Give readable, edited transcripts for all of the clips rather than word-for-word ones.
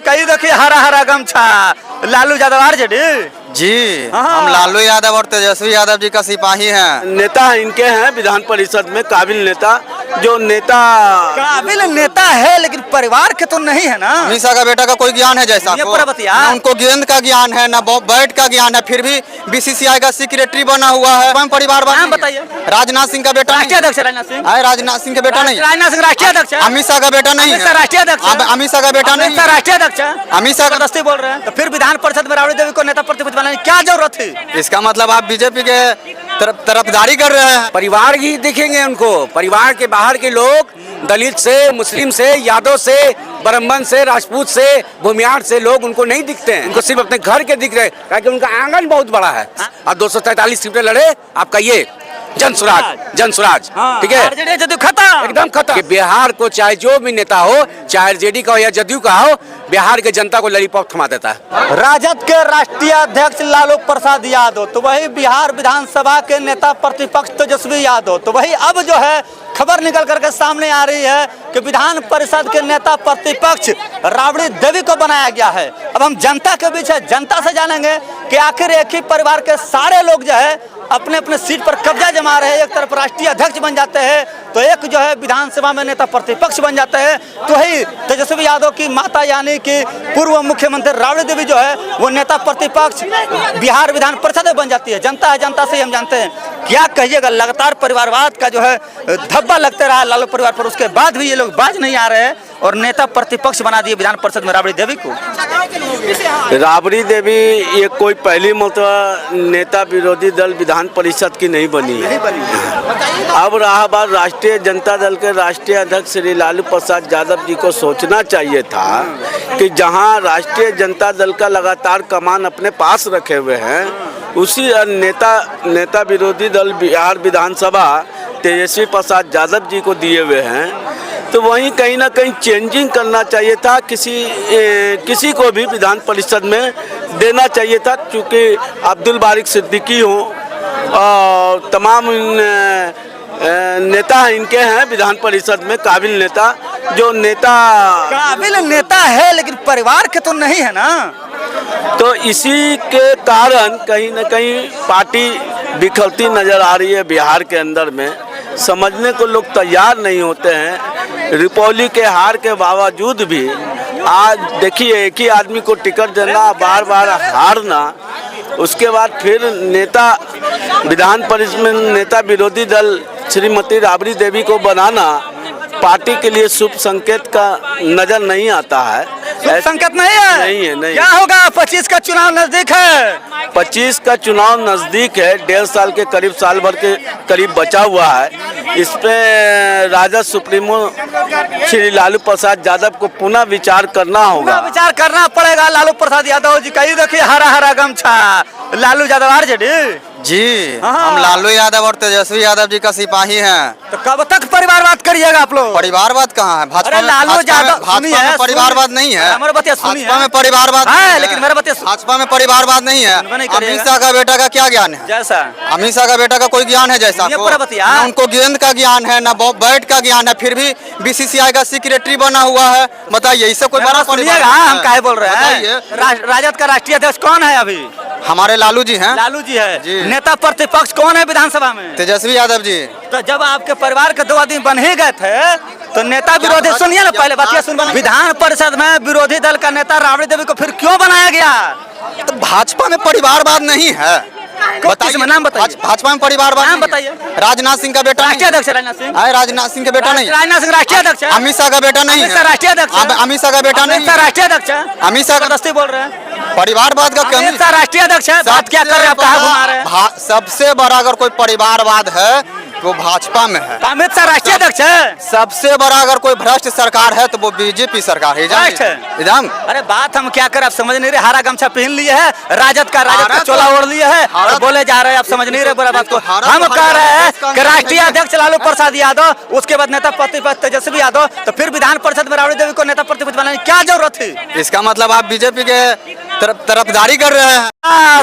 कई देखिए हरा हरा गमछा लालू यादव आरजेडी जी। हम लालू यादव और तेजस्वी यादव जी का सिपाही हैं। नेता इनके हैं विधान परिषद में काबिल नेता, जो नेता काबिल नेता है लेकिन परिवार के तो नहीं है ना। अमित शाह का बेटा का कोई ज्ञान है जैसा ये को? पर्वतिया। ना उनको गेंद का ज्ञान है ना बैट का ज्ञान है, फिर भी बीसीसीआई का सेक्रेटरी बना हुआ है। परिवारवाद नाम बताइए। राजनाथ सिंह का बेटा राष्ट्रीय अध्यक्ष राजनाथ सिंह है। राजनाथ सिंह का बेटा नहीं। राजनाथ सिंह राष्ट्रीय अध्यक्ष है। अमित शाह का बेटा नहीं है। राष्ट्रीय अध्यक्ष अमित शाह का बेटा नहीं है। राष्ट्रीय अध्यक्ष अमित शाह जबरदस्ती बोल रहे हैं तो फिर विधान परिषद में राबड़ी देवी को नेता प्रतिपक्ष बनाने की क्या जरूरत है? इसका मतलब आप बीजेपी के तरफदारी कर रहे हैं। परिवार ही दिखेंगे उनको। परिवार के बाहर के लोग दलित से, मुस्लिम से, यादव से, ब्राह्मण से, राजपूत से, भूमियार से लोग उनको नहीं दिखते हैं। उनको सिर्फ अपने घर के दिख रहे हैं, क्योंकि उनका आंगन बहुत बड़ा है। और 243 सीटें लड़े आपका ये जन स्वराज ठीक है, एकदम खत्म। कि बिहार को चाहे जो भी नेता हो, चाहे आरजेडी का हो या जदयू का हो, बिहार के जनता को लॉलीपॉप थमा देता है। राजद के राष्ट्रीय अध्यक्ष लालू प्रसाद यादव तो वही बिहार विधानसभा के नेता प्रतिपक्ष तेजस्वी यादव तो वही अब जो है खबर निकल करके सामने आ रही है कि विधान परिषद के नेता प्रतिपक्ष राबड़ी देवी को बनाया गया है। अब हम जनता के बीच है, जनता से जानेंगे कि आखिर एक ही परिवार के सारे लोग जो है अपने अपने सीट पर कब्जा जमा रहे हैं। एक तरफ राष्ट्रीय अध्यक्ष बन जाते हैं तो एक जो है विधानसभा में नेता प्रतिपक्ष बन जाते हैं। तो वही तेजस्वी यादव की माता यानी कि पूर्व मुख्यमंत्री राबड़ी देवी जो है वो नेता प्रतिपक्ष बिहार विधान परिषद में बन जाती है। जनता है, जनता से हम जानते हैं। क्या कहिएगा, लगातार परिवारवाद का जो है धब्बा लगते रहा लालू परिवार पर, उसके बाद भी ये लोग बाज नहीं आ रहे हैं और नेता प्रतिपक्ष बना दिए विधान परिषद में राबड़ी देवी को। राबड़ी देवी ये कोई पहली मतलब नेता विरोधी दल विधान परिषद की नहीं बनी है। अब रहा बात राष्ट्रीय जनता दल के राष्ट्रीय अध्यक्ष श्री लालू प्रसाद यादव जी को सोचना चाहिए था कि जहां राष्ट्रीय जनता दल का लगातार कमान अपने पास रखे हुए हैं, उसी नेता विरोधी दल बिहार विधानसभा तेजस्वी प्रसाद यादव जी को दिए हुए हैं, तो वहीं कहीं ना कहीं चेंजिंग करना चाहिए था। किसी को भी विधान परिषद में देना चाहिए था, क्योंकि अब्दुल बारिक सिद्दीकी हो और तमाम नेता इनके हैं विधान परिषद में काबिल नेता, जो नेता काबिल नेता है लेकिन परिवार के तो नहीं है ना। तो इसी के कारण कहीं ना कहीं पार्टी बिखरती नजर आ रही है बिहार के अंदर में। समझने को लोग तैयार नहीं होते हैं। रिपौली के हार के बावजूद भी आज देखिए एक ही आदमी को टिकट देना, बार बार हारना, उसके बाद फिर नेता विधान परिषद में नेता विरोधी दल श्रीमती राबड़ी देवी को बनाना पार्टी के लिए शुभ संकेत का नजर नहीं आता है। संकेत नहीं है। नहीं। क्या होगा? 25 का चुनाव नजदीक है। 25 का चुनाव नजदीक है। 1.5 साल के करीब, साल भर के करीब बचा हुआ है। इस पे राजद सुप्रीमो श्री लालू प्रसाद यादव को पुनः विचार करना होगा। विचार करना पड़ेगा लालू प्रसाद यादव जी का। ये देखिए हरा हरा गमछा लालू यादव आरजेडी जी। हम लालू यादव और तेजस्वी यादव जी का सिपाही हैं। तो कब तक परिवारवाद करिएगा आप लोग? परिवारवाद कहाँ है? भाजपा में परिवारवाद नहीं है। भाजपा में परिवारवाद है, लेकिन मेरा बतिया भाजपा में परिवारवाद नहीं है। अमित शाह का बेटा का क्या ज्ञान है जैसा? अमित शाह का बेटा का कोई ज्ञान है जैसा को? ना उनको गेंद का ज्ञान है ना बैट का ज्ञान है, फिर भी बीसीसीआई का सेक्रेटरी बना हुआ है। बताइए, इससे कोई बड़ा परिवार? हम काहे बोल रहे हैं? राजद का राष्ट्रीय अध्यक्ष कौन है अभी? हमारे लालू जी हैं। लालू जी है जी। नेता प्रतिपक्ष कौन है विधानसभा में? तेजस्वी यादव जी। तो जब आपके परिवार के 2 आदमी बन ही गए थे तो नेता विरोधी, सुनिए ना पहले बात सुन, विधान परिषद में विरोधी दल का नेता राबड़ी देवी को फिर क्यों बनाया गया? तो भाजपा में परिवारवाद नहीं है। बताइए, नाम बताइए। भाजपा में परिवारवाद नाम बताइए। राजनाथ सिंह का बेटा राष्ट्रीय अध्यक्ष राजनाथ सिंह है। राजनाथ सिंह का बेटा नहीं। राजनाथ सिंह राष्ट्रीय अध्यक्ष है। अमित शाह का बेटा नहीं है। राष्ट्रीय अध्यक्ष अमित शाह का बेटा नहीं है। राष्ट्रीय अध्यक्ष है। अमित शाह जबरदस्ती बोल रहे हैं। परिवारवाद का कमी। राष्ट्रीय अध्यक्ष है। बात क्या कर रहे हैं आप? कहाँ घुमा रहे हैं? सबसे बड़ा अगर कोई परिवारवाद है वो भाजपा में है। अमित शाह राष्ट्रीय अध्यक्ष है। सबसे बड़ा अगर कोई भ्रष्ट सरकार है तो वो बीजेपी सरकार है। अरे बात हम क्या कर, आप समझ नहीं रहे। हरा गमछा पहन लिए है, राजद का चोला ओढ़ लिए है और बोले जा रहे हैं, आप समझ नहीं रहे बुरा बात को। हम कह रहे हैं कि राष्ट्रीय अध्यक्ष लालू प्रसाद यादव, उसके बाद नेता प्रतिपक्ष तेजस्वी यादव, तो फिर विधान परिषद में राबड़ी देवी को नेता प्रतिपक्ष बनाने की क्या जरूरत है? इसका मतलब आप बीजेपी के तरफदारी कर रहे हैं।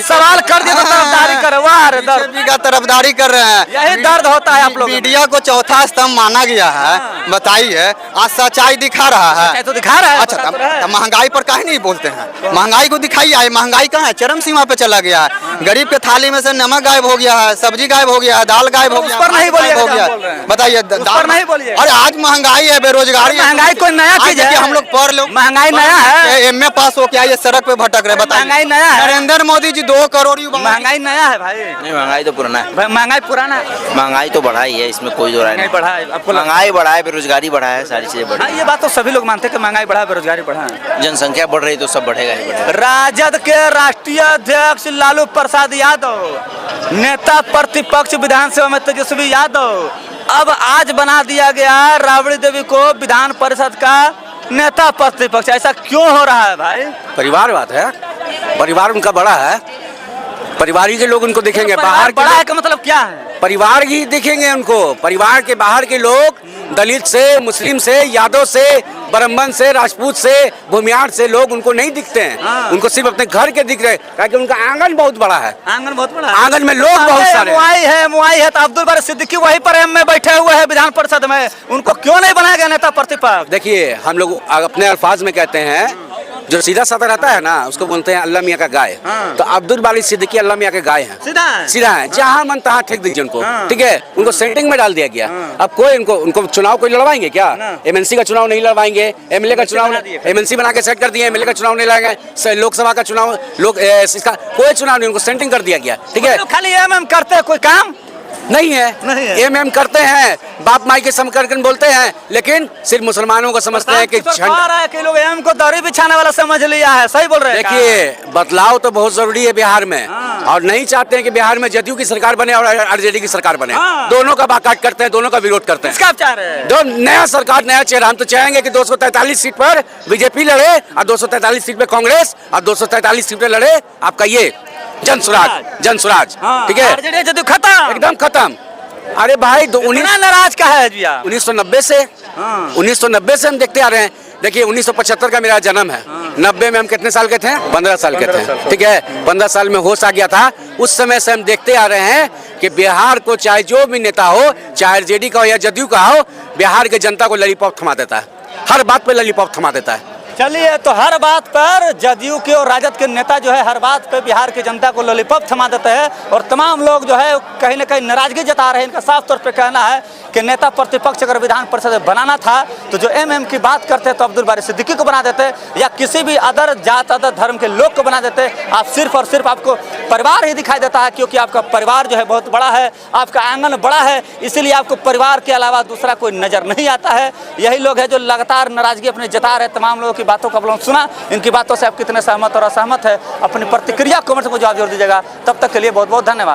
सवाल कर दिया तो तरफदारी कर, वाह रे दर्द। बीजेपी का तरफदारी कर रहे हैं, यही दर्द होता है आप लोग। मीडिया को चौथा स्तंभ माना गया है, बताइए आज सच्चाई दिखा रहा है। तो दिखा रहा है। अच्छा तब महंगाई पर काहे नहीं बोलते हैं? महंगाई को दिखाइए, आए महंगाई कहाँ है? चरम सीमा पे चला गया है। गरीब के थाली में से नमक गायब हो गया है, सब्जी गायब हो गया है, दाल गायब हो गया, नहीं हो गया। बताइए नहीं बोलिए। अरे आज महंगाई है, बेरोजगारी, महंगाई कोई नया चीज है? हम लोग पढ़ लो, महंगाई नया है। एमए पास हो क्या ये सड़क पे भटक रहे? बताइए महंगाई नया है। नरेंद्र मोदी जी 2 करोड़ महंगाई नया है भाई। नहीं, महंगाई तो पुराना है। महंगाई पुराना है। महंगाई तो बढ़ा ही है, इसमें कोई दो राय नहीं। बढ़ा है आपको? महंगाई बढ़ा है, बेरोजगारी बढ़ा है, सारी चीजें बढ़ी। हाँ, ये बात तो सभी लोग मानते हैं कि महंगाई बढ़ा, बेरोजगारी बढ़ा है। जनसंख्या बढ़ रही तो सब बढ़ेगा ही बढ़ेगा। राजद के राष्ट्रीय अध्यक्ष लालू प्रसाद यादव, नेता प्रतिपक्ष विधानसभा में तेजस्वी यादव, अब आज बना दिया गया राबड़ी देवी को विधान परिषद का नेता प्रतिपक्ष। ऐसा क्यों हो रहा है भाई? परिवार बात है, परिवार उनका बड़ा है, परिवार ही के लोग उनको देखेंगे। बाहर बड़ा है का मतलब क्या है? परिवार ही दिखेंगे उनको। परिवार के बाहर के लोग दलित से, मुस्लिम से, यादव से, ब्राह्मण से, राजपूत से, भूमियार से लोग उनको नहीं दिखते हैं। हाँ। उनको सिर्फ अपने घर के दिख रहे हैं, क्योंकि उनका आंगन बहुत बड़ा है। आंगन बहुत बड़ा है। आंगन में लोग बहुत सारे मुआई है तो अब्दुल बारी सिद्दीकी वहीं पर एम में बैठे हुए हैं विधान परिषद में। उनको क्यों नहीं बनाया गया नेता प्रतिपक्ष? देखिए, हम लोग अपने अल्फाज में कहते हैं, जो सीधा साधा रहता है ना उसको बोलते हैं अल्लाह मियाँ का गाय। तो अब्दुल बारी सिद्दीकी अल्लाह मियाँ के गाय हैं। सीधा है, जहाँ मन तहाँ ठेक दीजिए उनको। ठीक है, उनको सेंटिंग में डाल दिया गया। अब कोई उनको चुनाव कोई लड़वाएंगे क्या? एमएनसी का चुनाव नहीं लड़वाएंगे, एमएलए का चुनाव, एमएनसी बना के सेट कर दिए, एमएलए का चुनाव नहीं लड़ाएंगे, लोकसभा का चुनाव, इसका कोई चुनाव नहीं, उनको सेंटिंग कर दिया गया। ठीक है, खाली एमएम करते हैं, कोई काम नहीं है। एमएम करते हैं, बाप माई के समकरण बोलते हैं, लेकिन सिर्फ मुसलमानों को समझते हैं कि लोग एम को दरी बिछाने वाला समझ लिया है। सही बोल रहे हैं। देखिए, बदलाव तो बहुत जरूरी है बिहार में, और नहीं चाहते हैं कि बिहार में जदयू की सरकार बने और आरजेडी की सरकार बने। दोनों का बाकाट करते हैं, दोनों का विरोध करते हैं। दो नया सरकार, नया चेहरा। हम तो चाहेंगे कि 243 सीट पर बीजेपी लड़े और 243 सीट पे कांग्रेस और 243 सीट पे लड़े आपका ये जन स्वराज। ठीक है, खत्म, एकदम खत्म। अरे भाई, नाराज का है भैया? 1990 से 1990 से हम देखते आ रहे हैं। देखिए, 1975 का मेरा जन्म है। 90 में हम कितने साल के थे? 15 साल के थे। ठीक है, 15 साल में होश आ गया था। उस समय से हम देखते आ रहे हैं कि बिहार को चाहे जो भी नेता हो, चाहे आरजेडी का हो या जदयू का हो, बिहार के जनता को लॉलीपॉप थमा देता है। हर बात पे लॉलीपॉप थमा देता है। चलिए, तो हर बात पर जदयू के और राजद के नेता जो है हर बात पे बिहार की जनता को लॉलीपॉप थमा देते हैं, और तमाम लोग जो है कहीं ना कहीं नाराजगी जता रहे हैं। इनका साफ तौर पे कहना है कि नेता प्रतिपक्ष अगर विधान परिषद बनाना था तो जो एमएम की बात करते तो अब्दुल बारी सिद्दीकी को बना देते, या किसी भी अदर जात, अदर धर्म के लोग को बना देते। आप सिर्फ और सिर्फ आपको परिवार ही दिखाई देता है, क्योंकि आपका परिवार जो है बहुत बड़ा है, आपका आंगन बड़ा है, इसीलिए आपको परिवार के अलावा दूसरा कोई नजर नहीं आता है। यही लोग हैं जो लगातार नाराजगी अपने जता रहे। तमाम लोगों की बातों को आप सुना, इनकी बातों से आप कितने सहमत और असहमत है, अपनी प्रतिक्रिया कमेंट में जवाब जरूर दीजिएगा। तब तक के लिए बहुत बहुत धन्यवाद।